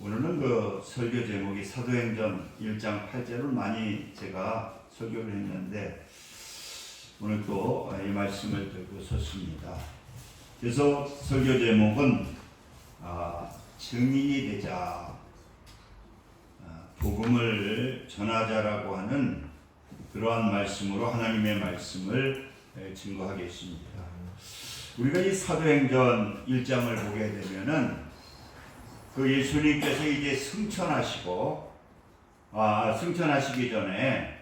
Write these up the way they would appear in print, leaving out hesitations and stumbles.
오늘은 그 설교 제목이 사도행전 1장 8절을 많이 제가 설교를 했는데 오늘 또 이 말씀을 들고 섰습니다. 그래서 설교 제목은 증인이 되자, 복음을 전하자라고 하는 그러한 말씀으로 하나님의 말씀을 증거하겠습니다. 우리가 이 사도행전 1장을 보게 되면은 그 예수님께서 이제 승천하시기 전에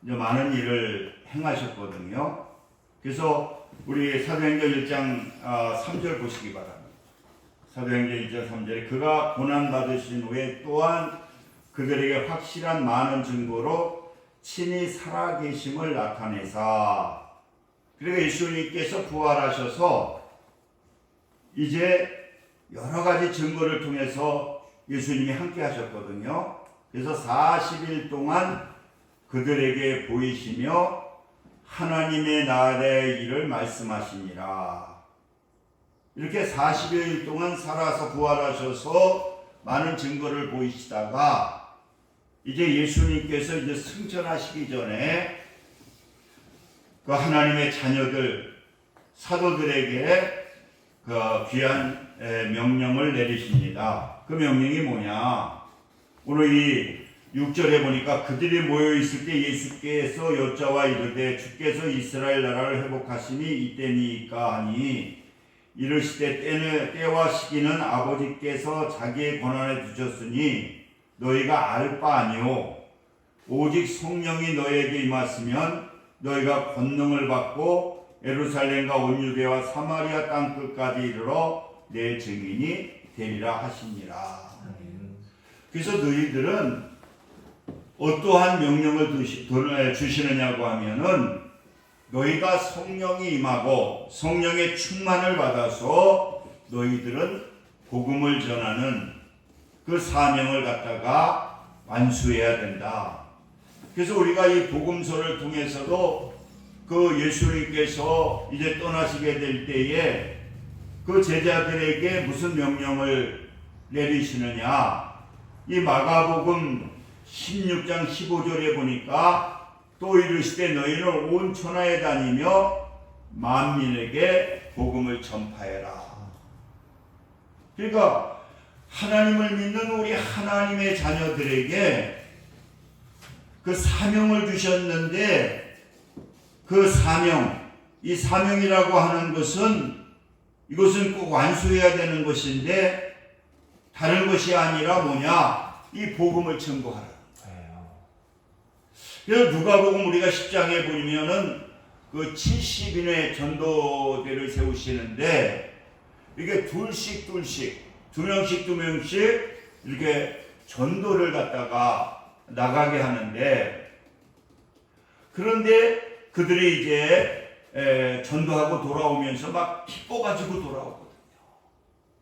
이제 많은 일을 행하셨거든요. 그래서 우리 사도행전 1장 3절 보시기 바랍니다. 사도행전 1장 3절에 그가 고난 받으신 후에 또한 그들에게 확실한 많은 증거로 친히 살아계심을 나타내사. 그리고 예수님께서 부활하셔서 이제 여러 가지 증거를 통해서 예수님이 함께 하셨거든요. 그래서 40일 동안 그들에게 보이시며 하나님의 나라의 일을 말씀하시니라. 이렇게 40일 동안 살아서 부활하셔서 많은 증거를 보이시다가 이제 예수님께서 이제 승천하시기 전에 그 하나님의 자녀들 사도들에게 그 귀한 명령을 내리십니다. 그 명령이 뭐냐? 오늘 이 6절에 보니까 그들이 모여 있을 때 예수께서 여짜와 이르되 주께서 이스라엘 나라를 회복하시니 이때니까 하니 이르시되 때와 시기는 아버지께서 자기의 권한에 두셨으니 너희가 알 바 아니요 오직 성령이 너희에게 임하시면 너희가 권능을 받고 예루살렘과 온 유대와 사마리아 땅 끝까지 이르러 내 증인이 되리라 하시니라. 그래서 너희들은 어떠한 명령을 주시느냐고 하면은 너희가 성령이 임하고 성령의 충만을 받아서 너희들은 복음을 전하는 그 사명을 갖다가 완수해야 된다. 그래서 우리가 이 복음서를 통해서도 그 예수님께서 이제 떠나시게 될 때에 그 제자들에게 무슨 명령을 내리시느냐? 이 마가복음 16장 15절에 보니까 또 이르시되 너희는 온 천하에 다니며 만민에게 복음을 전파해라. 그러니까 하나님을 믿는 우리 하나님의 자녀들에게 그 사명을 주셨는데 그 사명, 이 사명이라고 하는 것은 이것은 꼭 완수해야 되는 것인데 다른 것이 아니라 뭐냐? 이 복음을 전거하라. 그래서 누가복음 우리가 10장에 보면은 그 70인의 전도대를 세우시는데 이게 둘씩 두 명씩 이렇게 전도를 갖다가 나가게 하는데 그런데 그들이 이제 전도하고 돌아오면서 막 기뻐가지고 돌아오거든요.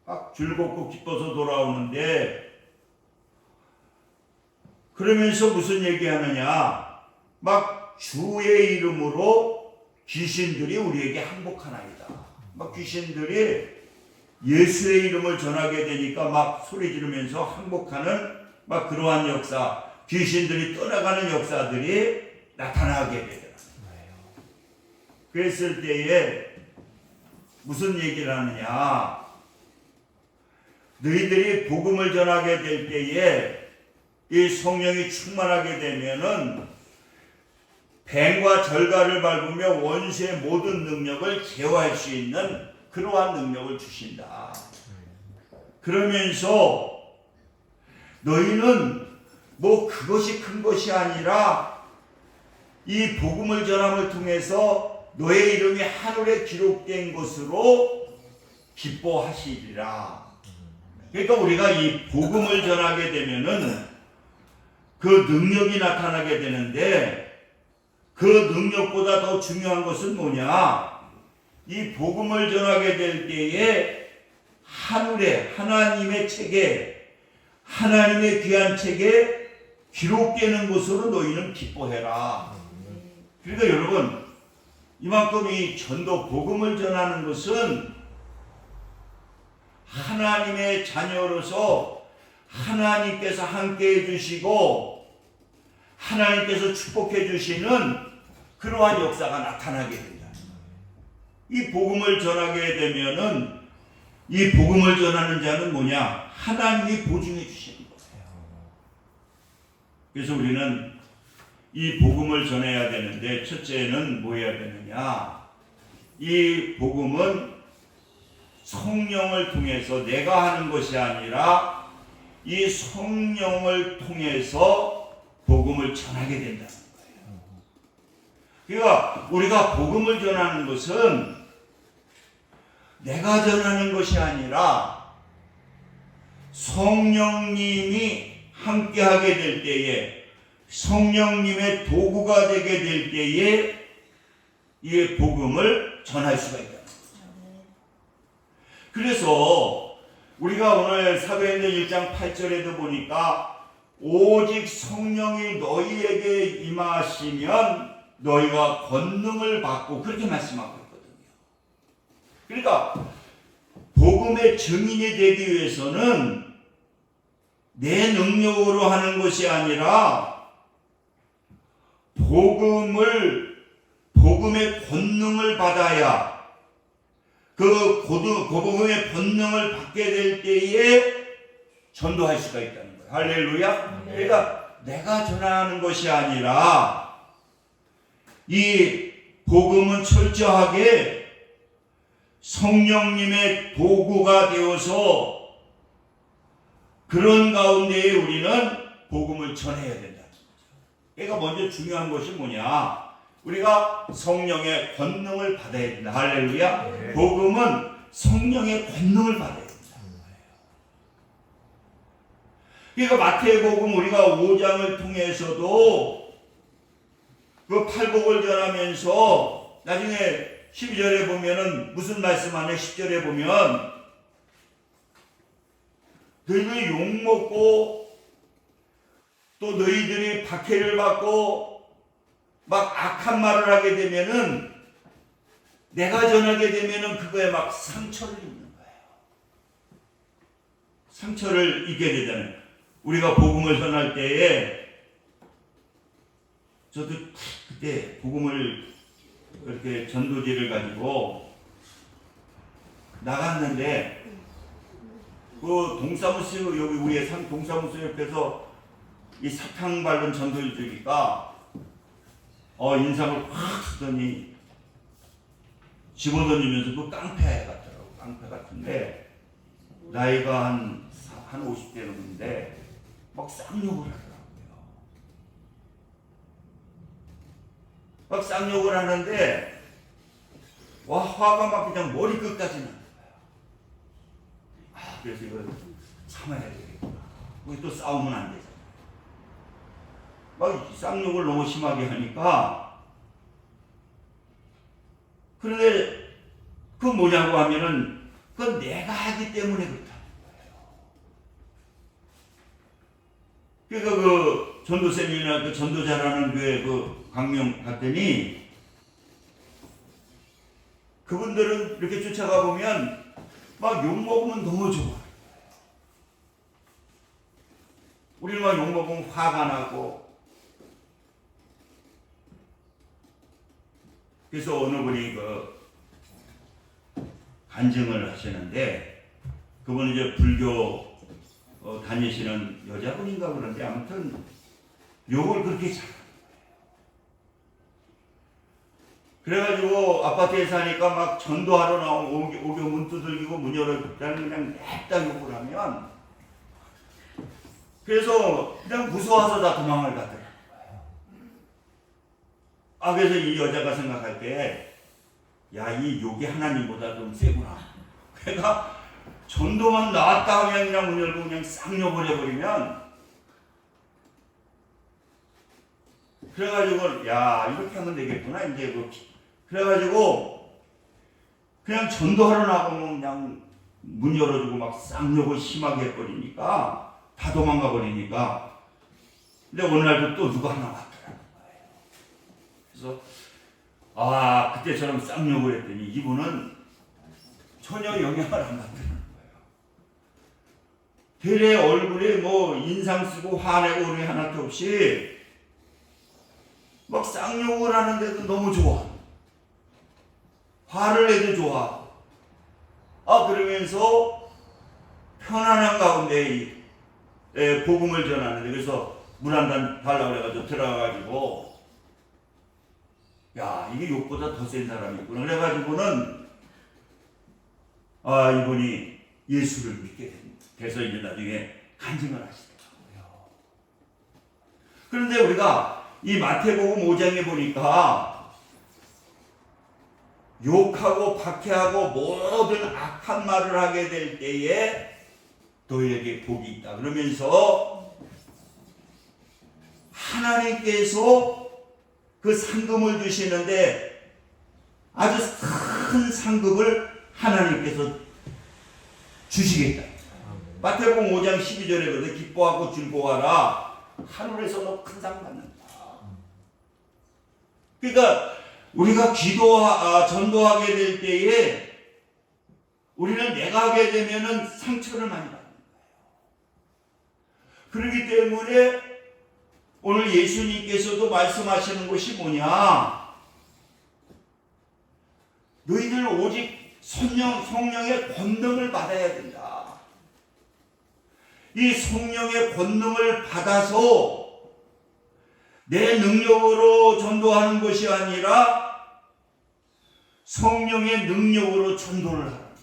막 즐겁고 기뻐서 돌아오는데 그러면서 무슨 얘기하느냐? 막 주의 이름으로 귀신들이 우리에게 항복하나이다. 막 귀신들이 예수의 이름을 전하게 되니까 막 소리 지르면서 항복하는 막 그러한 역사, 귀신들이 떠나가는 역사들이 나타나게 되더라고요. 그랬을 때에 무슨 얘기를 하느냐? 너희들이 복음을 전하게 될 때에 이 성령이 충만하게 되면은 뱀과 절갈을 밟으며 원수의 모든 능력을 제어할 수 있는 그러한 능력을 주신다. 그러면서 너희는 뭐 그것이 큰 것이 아니라 이 복음을 전함을 통해서 너의 이름이 하늘에 기록된 것으로 기뻐하시리라. 그러니까 우리가 이 복음을 전하게 되면은 그 능력이 나타나게 되는데 그 능력보다 더 중요한 것은 뭐냐? 이 복음을 전하게 될 때에 하늘에 하나님의 책에 하나님의 귀한 책에 기록되는 것으로 너희는 기뻐해라. 그러니까 여러분 이만큼 이 전도 복음을 전하는 것은 하나님의 자녀로서 하나님께서 함께 해주시고 하나님께서 축복해 주시는 그러한 역사가 나타나게 된다. 이 복음을 전하게 되면은 이 복음을 전하는 자는 뭐냐? 하나님이 보증해 주시는 거예요. 그래서 우리는 이 복음을 전해야 되는데 첫째는 뭐 해야 되느냐? 이 복음은 성령을 통해서 내가 하는 것이 아니라 이 성령을 통해서 복음을 전하게 된다는 거예요. 그러니까 우리가 복음을 전하는 것은 내가 전하는 것이 아니라 성령님이 함께하게 될 때에 성령님의 도구가 되게 될 때에 이 복음을 전할 수가 있다. 그래서 우리가 오늘 사도행전 1장 8절에도 보니까 오직 성령이 너희에게 임하시면 너희가 권능을 받고 그렇게 말씀하고 있거든요. 그러니까 복음의 증인이 되기 위해서는 내 능력으로 하는 것이 아니라 복음의 권능을 받아야 그 복음의 권능을 받게 될 때에 전도할 수가 있다는 거예요. 할렐루야. 그러니까 내가 전하는 것이 아니라 이 복음은 철저하게 성령님의 도구가 되어서 그런 가운데에 우리는 복음을 전해야 된다. 그러니까 먼저 중요한 것이 뭐냐? 우리가 성령의 권능을 받아야 된다. 할렐루야. 네. 복음은 성령의 권능을 받아야 된다. 그러니까 마태복음 우리가 5장을 통해서도 그 팔복을 전하면서 나중에 12절에 보면은 무슨 말씀하냐? 10절에 보면 너희들이 욕먹고 또 너희들이 박해를 받고 막 악한 말을 하게 되면은 내가 전하게 되면은 그거에 막 상처를 입는 거예요. 상처를 입게 되잖아요. 우리가 복음을 전할 때에 저도 그때 복음을 이렇게 전도지를 가지고 나갔는데 그 동사무소 여기 우리의 동사무소 옆에서 이 사탕 바른 전도를 주니까 인상을 확 쓰더니 집어던지면서 그 깡패 같더라고. 깡패 같은데 나이가 한 50대 넘는데 막 쌍욕을 하더라고요. 막 쌍욕을 하는데 화가 막 그냥 머리 끝까지 나는 거예요. 그래서 이걸 참아야 되겠구나. 또 싸우면 안 되잖아요. 막 쌍욕을 너무 심하게 하니까 그런데 그 뭐냐고 하면은 그건 내가 하기 때문에 그렇다는 거예요. 그러니까 그 전도쌤이나 그 전도 잘하는 교회 그 강명 갔더니 그분들은 이렇게 쫓아가 보면 막 욕먹으면 너무 좋아. 우리는 막 욕먹으면 화가 나고. 그래서 어느 분이 그 간증을 하시는데 그분은 이제 불교 다니시는 여자분인가 그런데 아무튼 욕을 그렇게 잘하는 거예요. 그래가지고 아파트에 사니까 막 전도하러 나오면 오게 문 두들기고 문 열어줬다는 그냥 냅다 욕을 하면 그래서 그냥 무서워서 다 도망을 가더라고요. 그래서 이 여자가 생각할 때, 이 욕이 하나님보다 좀 세구나. 그러니까 전도만 나왔다 하면 그냥 문 열고 그냥 쌍욕을 해버리면, 그래가지고, 이렇게 하면 되겠구나. 이제 그래가지고, 그냥 전도하러 나가면 그냥 문 열어주고 막 쌍욕을 심하게 해버리니까, 다 도망가 버리니까. 근데 어느 날도 또 누가 하나 왔더라고요. 그래서 그때처럼 쌍욕을 했더니 이분은 전혀 영향을 안 받더라는 거예요. 들의 얼굴에 뭐 인상 쓰고 화내고 우리 하나도 없이 막 쌍욕을 하는데도 너무 좋아. 화를 내도 좋아. 그러면서 편안한 가운데 복음을 전하는데, 그래서 물 한 잔 달라고 그래가지고 들어가가지고, 야, 이게 욕보다 더 센 사람이 있구나. 그래가지고는, 이분이 예수를 믿게 됩니다. 그래서 이제 나중에 간증을 하시더라고요. 그런데 우리가 이 마태복음 5장에 보니까 욕하고 박해하고 모든 악한 말을 하게 될 때에 너희에게 복이 있다. 그러면서 하나님께서 그 상금을 주시는데 아주 큰 상금을 하나님께서 주시겠다. 마태복음 5장 12절에 그러는데 기뻐하고 즐거워하라. 하늘에서 너 큰 상 받는다. 그러니까 우리가 전도하게 될 때에 우리는 내가 하게 되면은 상처를 많이 받는 거예요. 그렇기 때문에 오늘 예수님께서도 말씀하시는 것이 뭐냐? 너희들 오직 성령의 권능을 받아야 된다. 이 성령의 권능을 받아서 내 능력으로 전도하는 것이 아니라 성령의 능력으로 전도를 하는 거예요.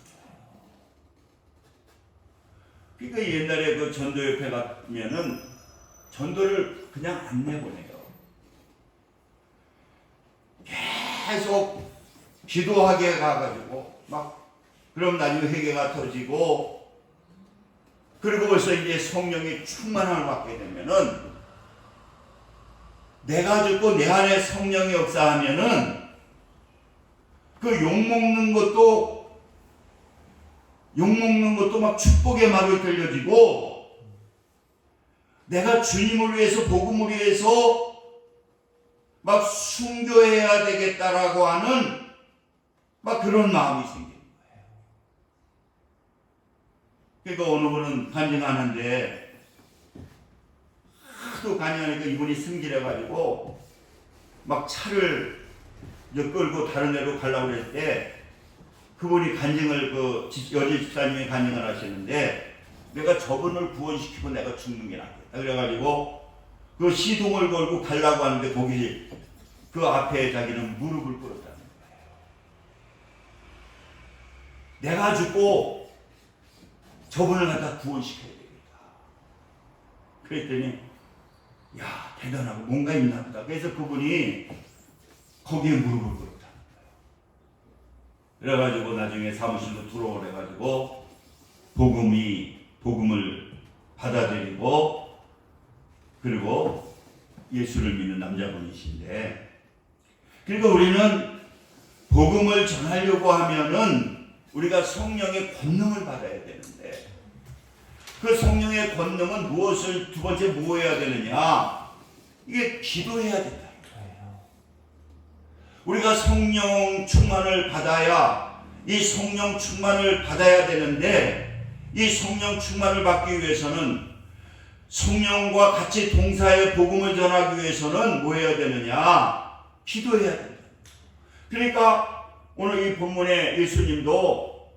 그러니까 옛날에 그 전도협회 가면은 전도를 그냥 안 내보내요. 계속 기도하게 가가지고 막 그럼 나중에 회개가 터지고, 그리고 벌써 이제 성령의 충만함을 받게 되면은 내가 죽고 내 안에 성령이 역사하면은 그 욕먹는 것도 막 축복의 말을 들려지고, 내가 주님을 위해서 복음을 위해서 막 순교해야 되겠다라고 하는 막 그런 마음이 생기는 거예요. 그러니까 어느 분은 간증하는데 하도 간증하니까 이분이 승질해가지고 막 차를 끌고 다른 데로 가려고 그랬을 때 그분이 간증을 여지 집사님이 간증을 하시는데, 내가 저분을 구원시키고 내가 죽는 게 낫겠다. 그래가지고 그 시동을 걸고 가려고 하는데 거기 그 앞에 자기는 무릎을 꿇었다는 거예요. 내가 죽고 저분을 갖다 구원시켜야 되겠다. 그랬더니 야, 대단하고 뭔가 있나 보다. 그래서 그분이 거기에 무릎을 꿇었다는 거예요. 그래가지고 나중에 사무실로 들어오래가지고 복음을 받아들이고, 그리고 예수를 믿는 남자분이신데, 그러니까 우리는 복음을 전하려고 하면은 우리가 성령의 권능을 받아야 되는데, 그 성령의 권능은 무엇을 두 번째 뭐 해야 되느냐? 이게 기도해야 된다. 우리가 성령 충만을 받아야, 이 성령 충만을 받아야 되는데, 이 성령 충만을 받기 위해서는 성령과 같이 동사의 복음을 전하기 위해서는 뭐 해야 되느냐? 기도해야 된다. 그러니까 오늘 이 본문에 예수님도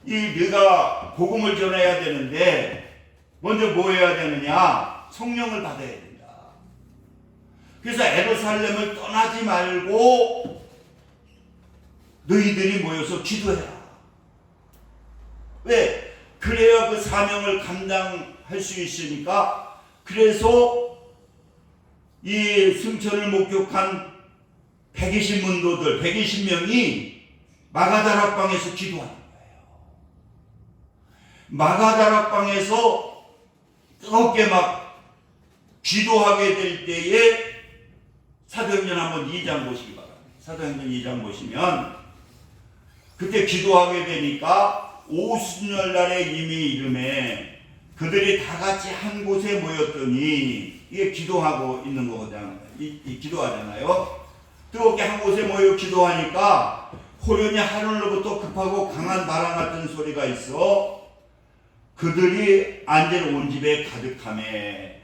네가 복음을 전해야 되는데 먼저 뭐 해야 되느냐? 성령을 받아야 된다. 그래서 예루살렘을 떠나지 말고 너희들이 모여서 기도해라. 왜? 그래야 그 사명을 감당할 수 있으니까. 그래서 이 승천을 목격한 120문도들 120명이 마가다락방에서 기도하는 거예요. 마가다락방에서 뜨겁게 막 기도하게 될 때에 사도행전 한번 2장 보시기 바랍니다. 사도행전 2장 보시면 그때 기도하게 되니까 오순절 날에 이미 이름에 그들이 다 같이 한 곳에 모였더니, 이게 기도하고 있는 거거든요. 기도하잖아요. 뜨겁게 한 곳에 모여 기도하니까 호련히 하늘로부터 급하고 강한 바람 같은 소리가 있어 그들이 앉은 온 집에 가득하매.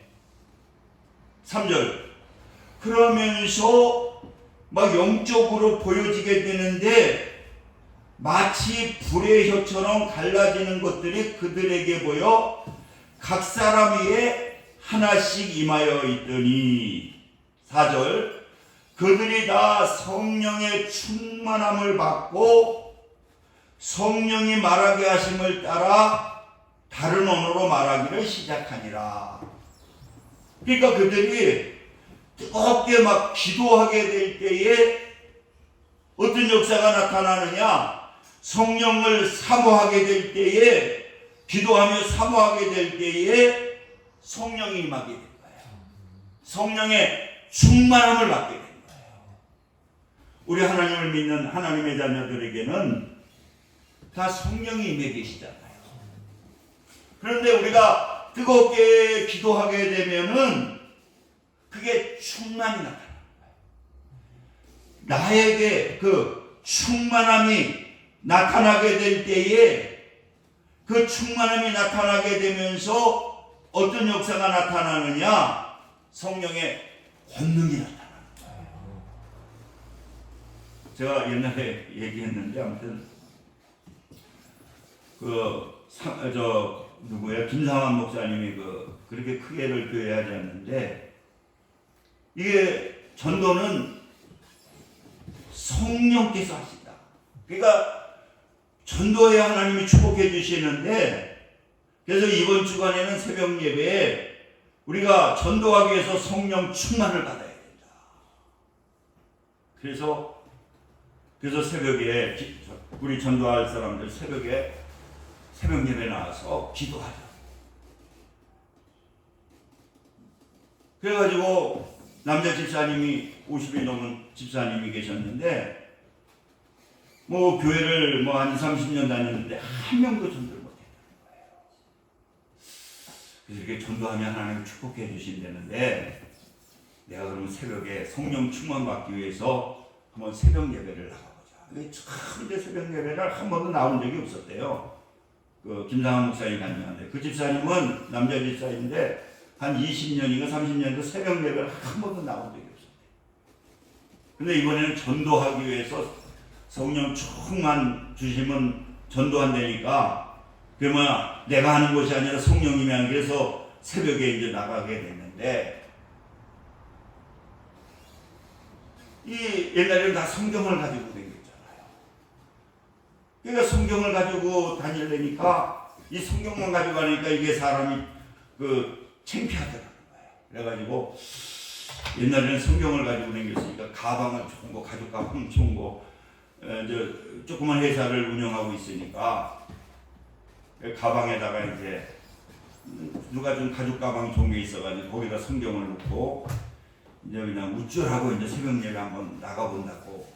3절. 그러면서 막 영적으로 보여지게 되는데 마치 불의 혀처럼 갈라지는 것들이 그들에게 보여 각 사람 위에 하나씩 임하여 있더니. 4절. 그들이 다 성령의 충만함을 받고 성령이 말하게 하심을 따라 다른 언어로 말하기를 시작하니라. 그러니까 그들이 뜨겁게 막 기도하게 될 때에 어떤 역사가 나타나느냐? 성령을 사모하게 될 때에, 기도하며 사모하게 될 때에 성령이 임하게 된 거예요. 성령의 충만함을 받게 된 거예요. 우리 하나님을 믿는 하나님의 자녀들에게는 다 성령이 임해 계시잖아요. 그런데 우리가 뜨겁게 기도하게 되면은 그게 충만이 나타나는 거예요. 나에게 그 충만함이 나타나게 될 때에 그 충만함이 나타나게 되면서 어떤 역사가 나타나느냐? 성령의 권능이 나타나는 거예요. 제가 옛날에 얘기했는데 아무튼 누구야? 김상환 목사님이 그렇게 크게를 교회하지 않는데, 이게 전도는 성령께서 하신다. 그러니까 전도에 하나님이 축복해 주시는데, 그래서 이번 주간에는 새벽 예배에 우리가 전도하기 위해서 성령 충만을 받아야 된다. 그래서 새벽에 우리 전도할 사람들 새벽에 새벽 예배 나와서 기도하자. 그래가지고 남자 집사님이 50이 넘은 집사님이 계셨는데, 뭐 교회를 한 30년 다녔는데 한 명도 전도를 못했다는 거예요. 그래서 이렇게 전도하면 하나님 축복해 주신다는데, 내가 그러면 새벽에 성령 충만 받기 위해서 한번 새벽 예배를 나가보자. 근데 참 이제 새벽 예배를 한 번도 나온 적이 없었대요. 김상환 목사님이 간증하는데, 그 집사님은 남자 집사인데 한 20년인가 30년도 새벽 예배를 한 번도 나온 적이 없었대요. 근데 이번에는 전도하기 위해서 성령 충만 주시면 전도한다니까, 그러면 내가 하는 것이 아니라 성령님이 하는, 그래서 새벽에 이제 나가게 됐는데, 이 옛날에는 다 성경을 가지고 다녔잖아요. 그러니까 성경을 가지고 다니려니까, 이 성경만 가지고 가니까 이게 사람이 창피하더라는 거예요. 그래가지고 옛날에는 성경을 가지고 다녔으니까 가방을 좋은 거, 가죽 가방 좋은 거, 이제 조그만 회사를 운영하고 있으니까 가방에다가 이제 누가 좀 가죽 가방이 좋은 게 있어가지고 거기다 성경을 넣고 이제 그냥 우쭐하고 이제 새벽 예배 한번 나가본다고.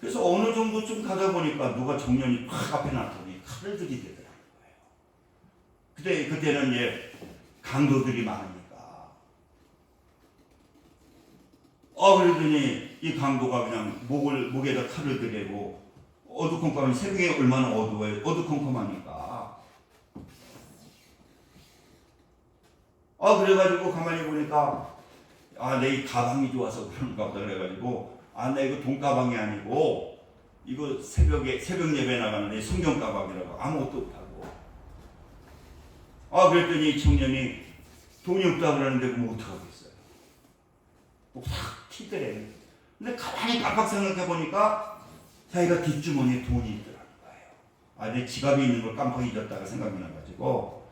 그래서 어느 정도 좀 가다 보니까 누가 정년이 팍 앞에 나타나니 칼을 들이대더라는 거예요. 그때는 이제 강도들이 많으니까. 그러더니 이 강도가 그냥 목에다 칼을 들이고, 어두컴컴한 새벽에 얼마나 어두워요. 어두컴컴하니까. 그래가지고 가만히 보니까 내 이 가방이 좋아서 그런가 보다. 그래가지고 내 이거 돈 가방이 아니고 이거 새벽 예배 나가는데 성경 가방이라고, 아무것도 없다고. 그랬더니 이 청년이 돈이 없다 그러는데 그럼 어떡하겠어요. 확 튀더래. 근데 가만히 깜빡 생각해 보니까 자기가 뒷주머니에 돈이 있더라는 거예요. 내 지갑이 있는 걸 깜빡 잊었다가 생각이 나가지고,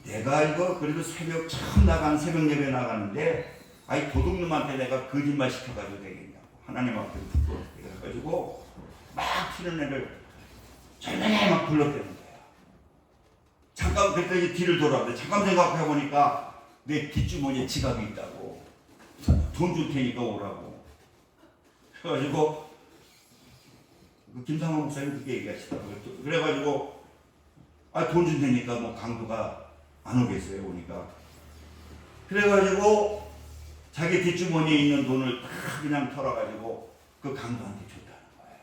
내가 이거 그래도 처음 나간 새벽 예배 나가는데 이 도둑놈한테 내가 거짓말 시켜가지고 되겠냐고, 하나님 앞에 부끄럽게 해가지고 막 튀는 애를 절명에 막 불렀대는 거야. 잠깐 그랬더니 뒤를 돌아보는데, 잠깐 생각해 보니까 내 뒷주머니에 지갑이 있다고, 돈 줄 테니까 오라고. 그래가지고 김상환 목사님 그렇게 얘기하시더라고요. 그래가지고 돈 줄 테니까 뭐 강도가 안 오겠어요, 오니까. 그래가지고 자기 뒷주머니에 있는 돈을 다 그냥 털어가지고 그 강도한테 줬다는 거예요.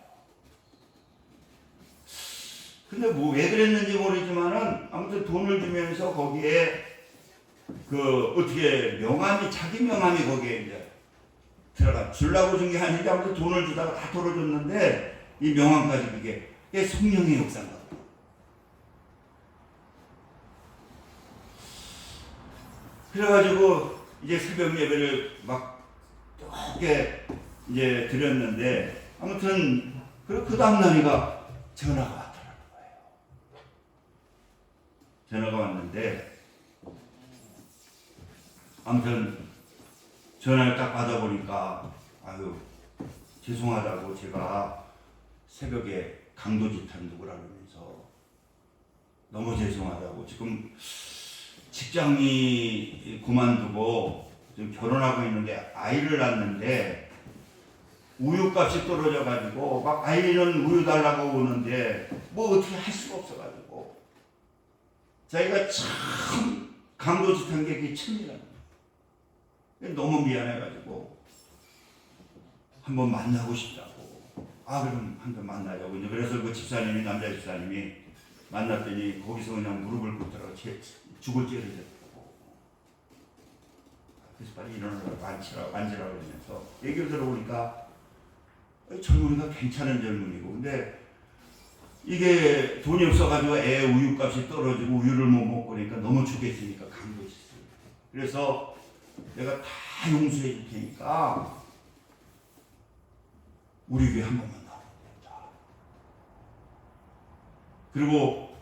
근데 뭐 왜 그랬는지 모르지만은 아무튼 돈을 주면서 거기에 그 어떻게 명함이 자기 명함이 거기에 이제 들어가 주려고 준 게 아니지 아무튼 돈을 주다가 다 털어줬는데 이 명함까지 그게 성령의 역사인가. 그래가지고 이제 새벽 예배를 막 뜨겁게 이제 드렸는데 아무튼 그 다음 날이가 전화가 왔더라는 거예요. 전화가 왔는데 아무튼 전화를 딱 받아보니까 아유 죄송하다고 제가 새벽에 강도짓한 누구라 그러면서 너무 죄송하다고 지금 직장이 그만두고 지금 결혼하고 있는데 아이를 낳는데 우유값이 떨어져가지고 막 아이는 우유 달라고 오는데 뭐 어떻게 할 수가 없어가지고 자기가 참 강도짓한 게 그게 천이라는 거예요. 너무 미안해가지고 한번 만나고 싶다고. 아 그럼 한번 만나자고. 그래서 그 집사님이 남자 집사님이 만났더니 거기서 그냥 무릎을 꿇더라고. 죽을 죄를 졌다고. 그래서 빨리 일어나라고 앉으라고 그러면서 얘기를 들어보니까 젊은이가 괜찮은 젊은이고 근데 이게 돈이 없어가지고 애 우유값이 떨어지고 우유를 못 먹고 그러니까 너무 죽겠으니까 강도짓을. 그래서 내가 다 용서해 줄 테니까 우리 교회 한 번만 나와보자. 그리고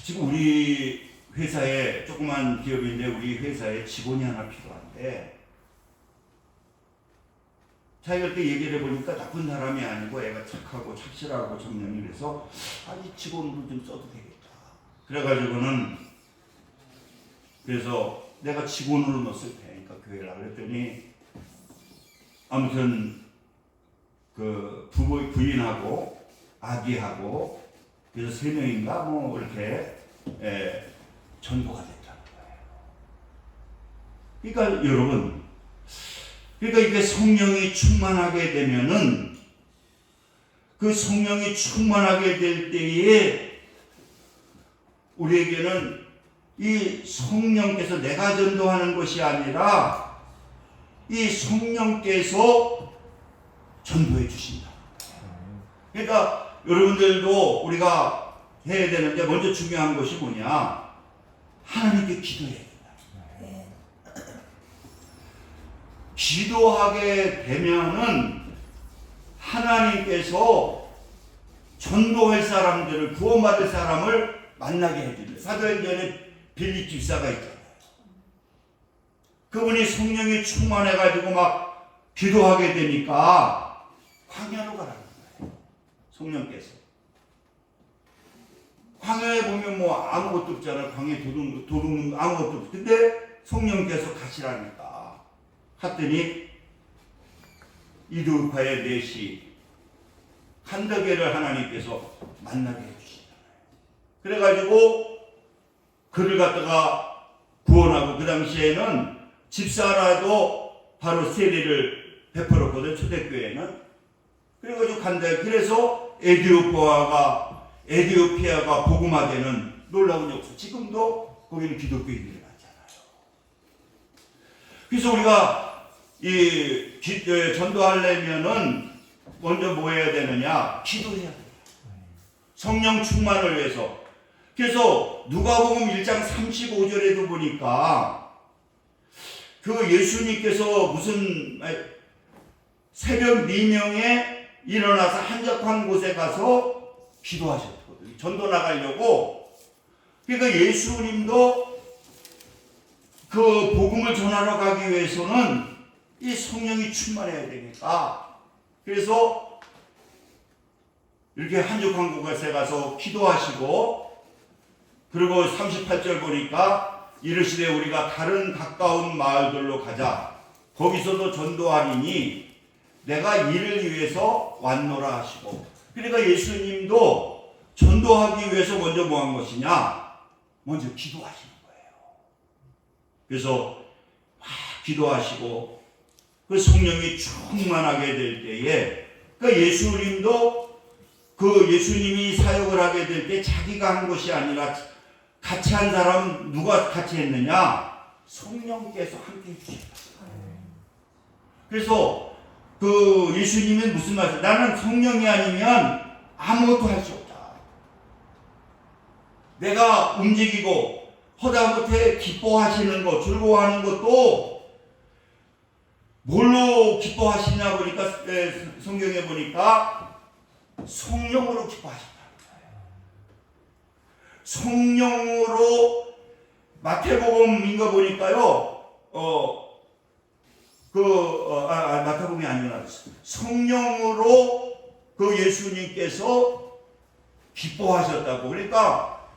지금 우리 회사에 조그만 기업인데 우리 회사에 직원이 하나 필요한데 자기가 이렇게 얘기를 해보니까 나쁜 사람이 아니고 애가 착하고 착실하고 청년이 그래서 이 직원으로 좀 써도 되겠다. 그래가지고는 그래서 내가 직원으로 넣었을 테니까 교회라 그랬더니 아무튼 그 부인하고 아기하고 그래서 3명인가 뭐 이렇게 전도가 됐다는 거예요. 그러니까 여러분, 그러니까 이게 성령이 충만하게 되면은 그 성령이 충만하게 될 때에 우리에게는 이 성령께서 내가 전도하는 것이 아니라 이 성령께서 전도해 주신다. 그러니까 여러분들도 우리가 해야 되는데 먼저 중요한 것이 뭐냐? 하나님께 기도해야 된다. 기도하게 되면은 하나님께서 전도할 사람들을 구원받을 사람을 만나게 해준다. 사도행전에 빌립 집사가 있잖아요. 그분이 성령이 충만해가지고 막 기도하게 되니까 광야로 가라는 거예요. 성령께서. 광야에 보면 뭐 아무것도 없잖아요. 광야에 도둑 아무것도 없어. 근데 성령께서 가시라니까. 하더니 이두파의 넷이 한더게를 하나님께서 만나게 해주시잖아요. 그래가지고 그를 갖다가 구원하고 그 당시에는 집사라도 바로 세례를 베풀었거든 초대교회는. 그래가지고 간다. 그래서 에디오피아가 복음화되는 놀라운 역사. 지금도 거기는 기독교인들이 많잖아요. 그래서 우리가 전도하려면은 먼저 뭐 해야 되느냐? 기도해야 돼요. 성령 충만을 위해서. 그래서 누가복음 1장 35절에도 보니까 그 예수님께서 무슨 새벽 미명에 일어나서 한적한 곳에 가서 기도하셨거든요. 전도 나가려고. 그러니까 예수님도 그 복음을 전하러 가기 위해서는 이 성령이 충만해야 되니까 그래서 이렇게 한적한 곳에 가서 기도하시고 그리고 38절 보니까 이르시되 우리가 다른 가까운 마을들로 가자. 거기서도 전도하리니 내가 이를 위해서 왔노라 하시고. 그러니까 예수님도 전도하기 위해서 먼저 뭐 한 것이냐? 먼저 기도하시는 거예요. 그래서 막 기도하시고 그 성령이 충만하게 될 때에 그 예수님도 그 예수님이 사역을 하게 될 때 자기가 한 것이 아니라 같이 한 사람은 누가 같이 했느냐? 성령께서 함께 해주셨다. 그래서 그 예수님은 무슨 말씀? 나는 성령이 아니면 아무것도 할 수 없다. 내가 움직이고 허다못해 기뻐하시는 것, 즐거워하는 것도 뭘로 기뻐하시냐 보니까 성경에 보니까 성령으로 기뻐하신다. 성령으로 마태복음인가 보니까요. 마태복음이 아니구나. 성령으로 그 예수님께서 기뻐하셨다고. 그러니까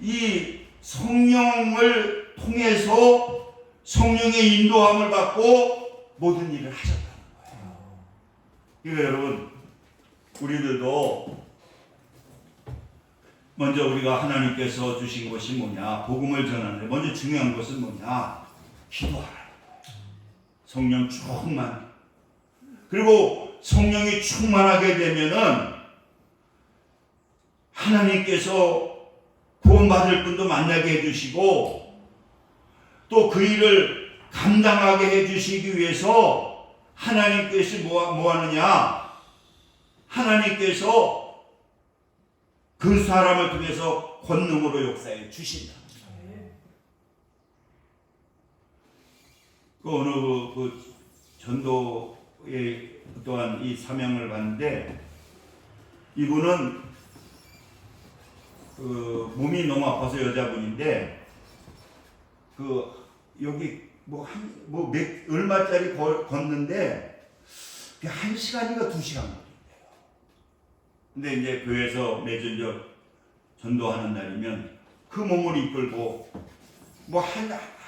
이 성령을 통해서 성령의 인도함을 받고 모든 일을 하셨다는 거예요. 그러니까 여러분, 우리들도 먼저 우리가 하나님께서 주신 것이 뭐냐? 복음을 전하는데 먼저 중요한 것은 뭐냐? 기도하라는 거예요. 성령 충만. 그리고 성령이 충만하게 되면은 하나님께서 구원받을 분도 만나게 해주시고 또 그 일을 감당하게 해주시기 위해서 하나님께서 뭐 하느냐? 하나님께서 그 사람을 통해서 권능으로 역사해 주신다. 어느 그 전도에 또한 이 사명을 받는데 이분은 그 몸이 너무 아파서 여자분인데 그 여기 얼마짜리 걷는데 1시간인가 2시간 걸린대요. 근데 이제 교회에서 매주 전도하는 날이면 그 몸을 이끌고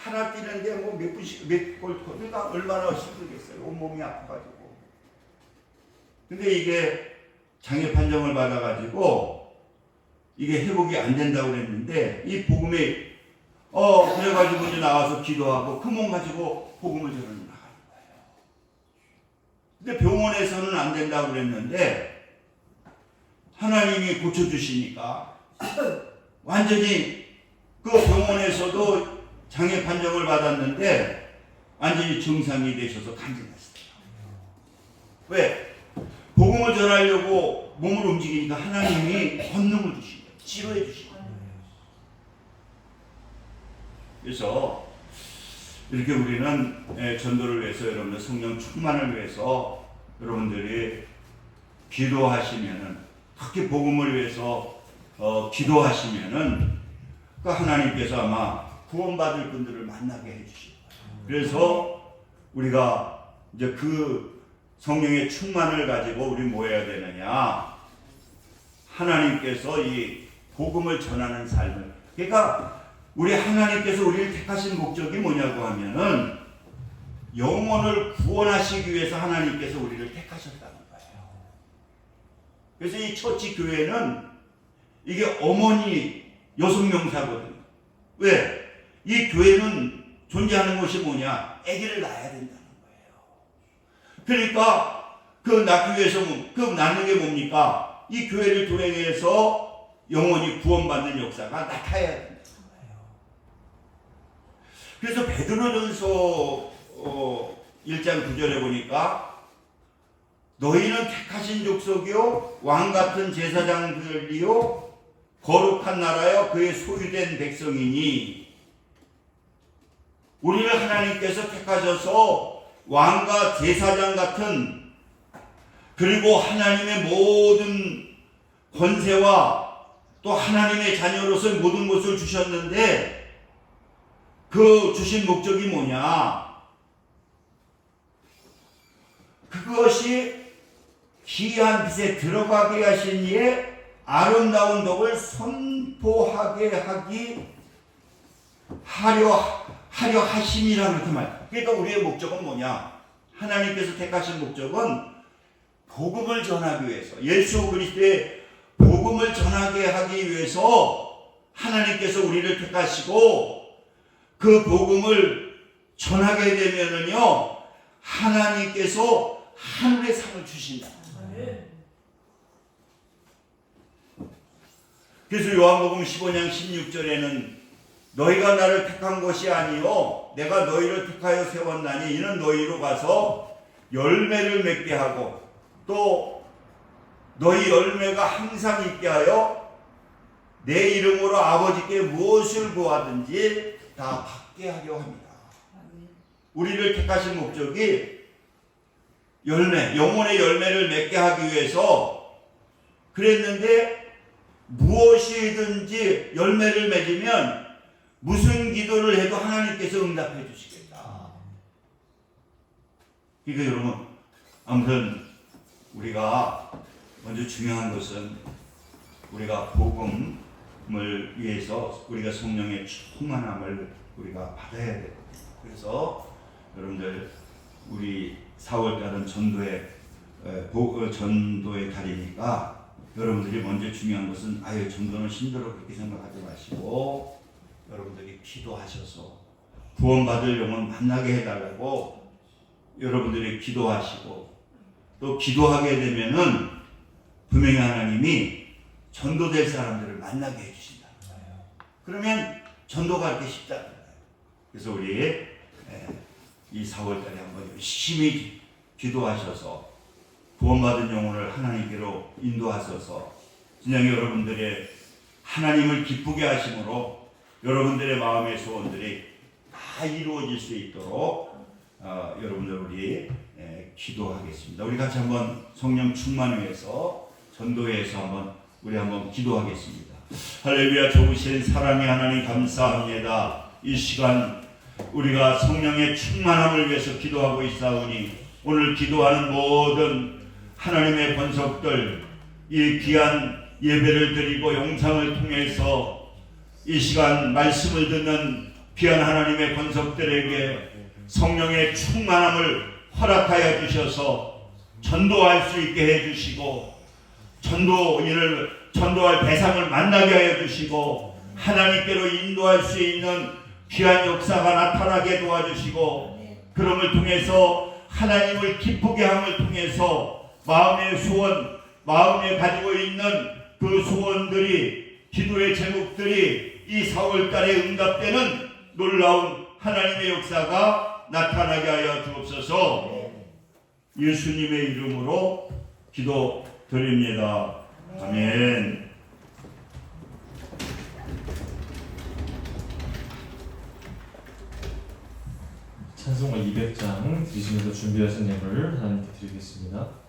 하나 뛰는데 몇 분씩 그러니까 얼마나 힘들겠어요. 온몸이 아파가지고. 근데 이게 장애 판정을 받아가지고 이게 회복이 안 된다고 그랬는데 이 복음이 그래가지고 이제 나와서 기도하고 그 몸 가지고 복음을 전하러 나가는 거예요. 근데 병원에서는 안 된다고 그랬는데 하나님이 고쳐주시니까 완전히 그 병원에서도 장애 판정을 받았는데 완전히 정상이 되셔서 간증하시더라고요. 왜? 복음을 전하려고 몸을 움직이니까 하나님이 권능을 주신 거예요. 치료해 주신 거예요. 그래서 이렇게 우리는 전도를 위해서 여러분들 성령 충만을 위해서 여러분들이 기도하시면은 특히 복음을 위해서 기도하시면은 그 하나님께서 아마 구원받을 분들을 만나게 해주실 거예요. 그래서 우리가 이제 그 성령의 충만을 가지고 우리 뭐 해야 되느냐? 하나님께서 이 복음을 전하는 삶을. 그러니까 우리 하나님께서 우리를 택하신 목적이 뭐냐고 하면은 영혼을 구원하시기 위해서 하나님께서 우리를 택하셨다는 거예요. 그래서 이 처치 교회는 이게 어머니 여성 명사거든요. 왜? 이 교회는 존재하는 것이 뭐냐? 아기를 낳아야 된다는 거예요. 그러니까 그 낳기 위해서 그 낳는 게 뭡니까? 이 교회를 통해서 영혼이 구원받는 역사가 나타나야 된다는 거예요. 그래서 베드로전서 1장 9절에 보니까 너희는 택하신 족속이요 왕같은 제사장들이요 거룩한 나라여 그의 소유된 백성이니 우리를 하나님께서 택하셔서 왕과 제사장 같은 그리고 하나님의 모든 권세와 또 하나님의 자녀로서 모든 것을 주셨는데 그 주신 목적이 뭐냐? 그것이 기이한 빛에 들어가게 하신 이의 아름다운 덕을 선포하게 하려 하심이라고 그렇게 말. 그러니까 우리의 목적은 뭐냐? 하나님께서 택하신 목적은 복음을 전하기 위해서, 예수 그리스도의 복음을 전하게 하기 위해서 하나님께서 우리를 택하시고 그 복음을 전하게 되면은요 하나님께서 하늘의 상을 주신다. 그래서 요한복음 15장 16절에는 너희가 나를 택한 것이 아니요 내가 너희를 택하여 세웠나니 이는 너희로 가서 열매를 맺게 하고 또 너희 열매가 항상 있게 하여 내 이름으로 아버지께 무엇을 구하든지 다 받게 하려 합니다. 우리를 택하신 목적이 열매, 영혼의 열매를 맺게 하기 위해서 그랬는데 무엇이든지 열매를 맺으면 무슨 기도를 해도 하나님께서 응답해 주시겠다. 그러니까 여러분 아무튼 우리가 먼저 중요한 것은 우리가 복음을 위해서 우리가 성령의 충만함을 우리가 받아야 돼요. 그래서 여러분들 우리 4월달은 전도의 달이니까 여러분들이 먼저 중요한 것은 아유 전도는 힘들어 그렇게 생각하지 마시고 여러분들이 기도하셔서 구원받을 영혼 만나게 해달라고 여러분들이 기도하시고 또 기도하게 되면은 분명히 하나님이 전도될 사람들을 만나게 해주신다. 그러면 전도가 이렇게 쉽다. 그래서 우리 이 4월달에 한번 열심히 기도하셔서 구원받은 영혼을 하나님께로 인도하셔서 진정히 여러분들의 하나님을 기쁘게 하심으로 여러분들의 마음의 소원들이 다 이루어질 수 있도록 여러분들 우리 기도하겠습니다. 우리 같이 한번 성령 충만을 위해서 전도회에서 우리 한번 기도하겠습니다. 할렐루야. 좋으신 사랑의 하나님 감사합니다. 이 시간 우리가 성령의 충만함을 위해서 기도하고 있사오니 오늘 기도하는 모든 하나님의 권속들 이 귀한 예배를 드리고 영상을 통해서 이 시간 말씀을 듣는 귀한 하나님의 권속들에게 성령의 충만함을 허락하여 주셔서 전도할 수 있게 해주시고 전도할 대상을 만나게 하여 주시고 하나님께로 인도할 수 있는 귀한 역사가 나타나게 도와주시고 그럼을 통해서 하나님을 기쁘게 함을 통해서 마음의 소원, 마음에 가지고 있는 그 소원들이 기도의 제목들이 이 4월달에 응답되는 놀라운 하나님의 역사가 나타나게 하여 주옵소서. 예수님의 이름으로 기도드립니다. 아멘. 찬송가 200장 드리시면서 준비하신 예물 하나님께 드리겠습니다.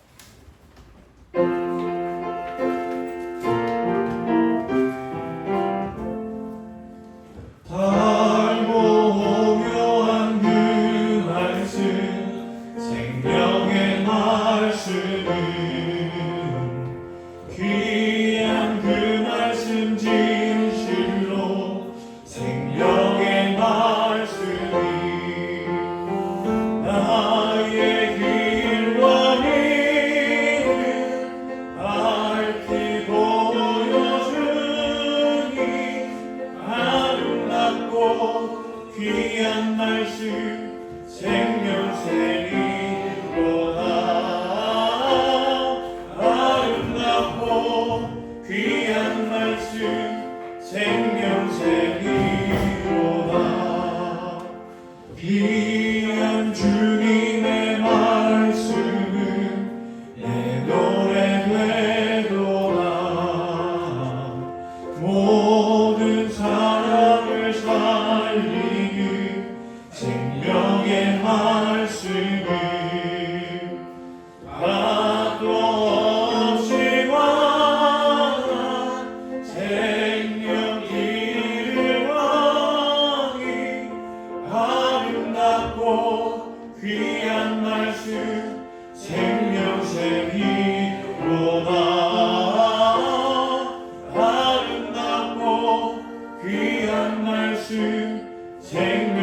귀한 말씀 생명샘이로다. 아름답고 귀한 말씀 생명샘이로다. 귀한 주님의 말씀은 내 노래 되도다. 모든 사람을 살리는 생명의 말씀은 값도 없이 관한 생명 이르러니 아름답고 귀한 말씀 생명샘이로다. 귀한 말씀 생명샘이로다.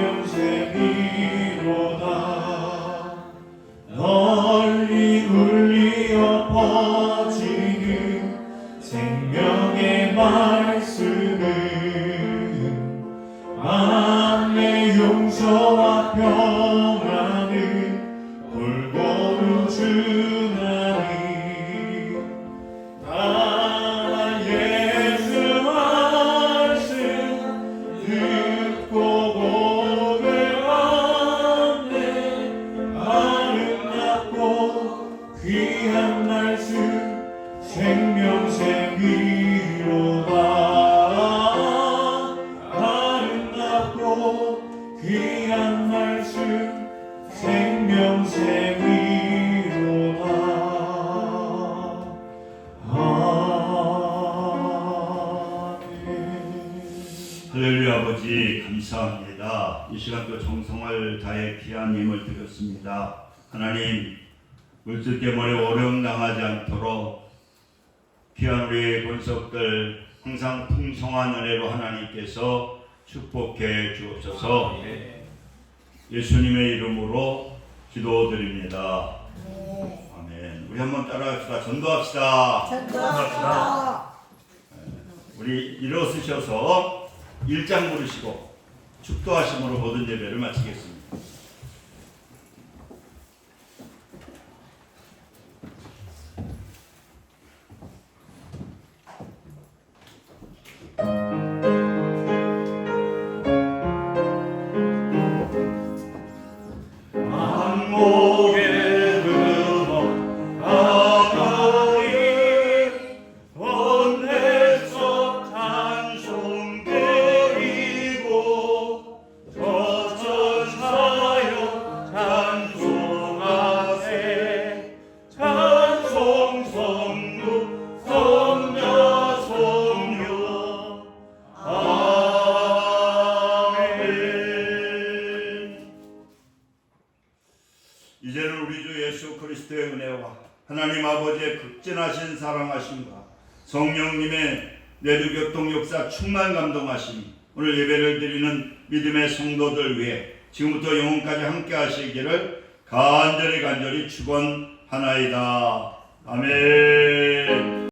널리 울리어 퍼지는 생명의 말씀은 만의 용서와 평안을 골고루 주나니 다 예수 할렐루야. 아버지 감사합니다. 이 시간 또 정성을 다해 귀한 힘을 드렸습니다. 하나님, 물질 때문에 어려움 당하지 않도록 귀한 우리 본석들 항상 풍성한 은혜로 하나님께서 축복해 주옵소서. 예수님의 이름으로 기도드립니다. 아멘. 우리 한번 따라합시다. 전도합시다. 우리 일어서셔서 1장 부르시고 축도하심으로 모든 예배를 마치겠습니다. 안목에 들어 나가리 원내서 찬송 드리고 저천사여 찬송하세 찬송 성부 성자 성녀 아멘. 이제는 우리 주 예수 그리스도의 은혜와 하나님 아버지의 극진하신 사랑하심과 성령님의 내두교통 역사 충만 감동하심, 오늘 예배를 드리는 믿음의 성도들 위해 지금부터 영원까지 함께 하시기를 간절히 축원하나이다. 아멘.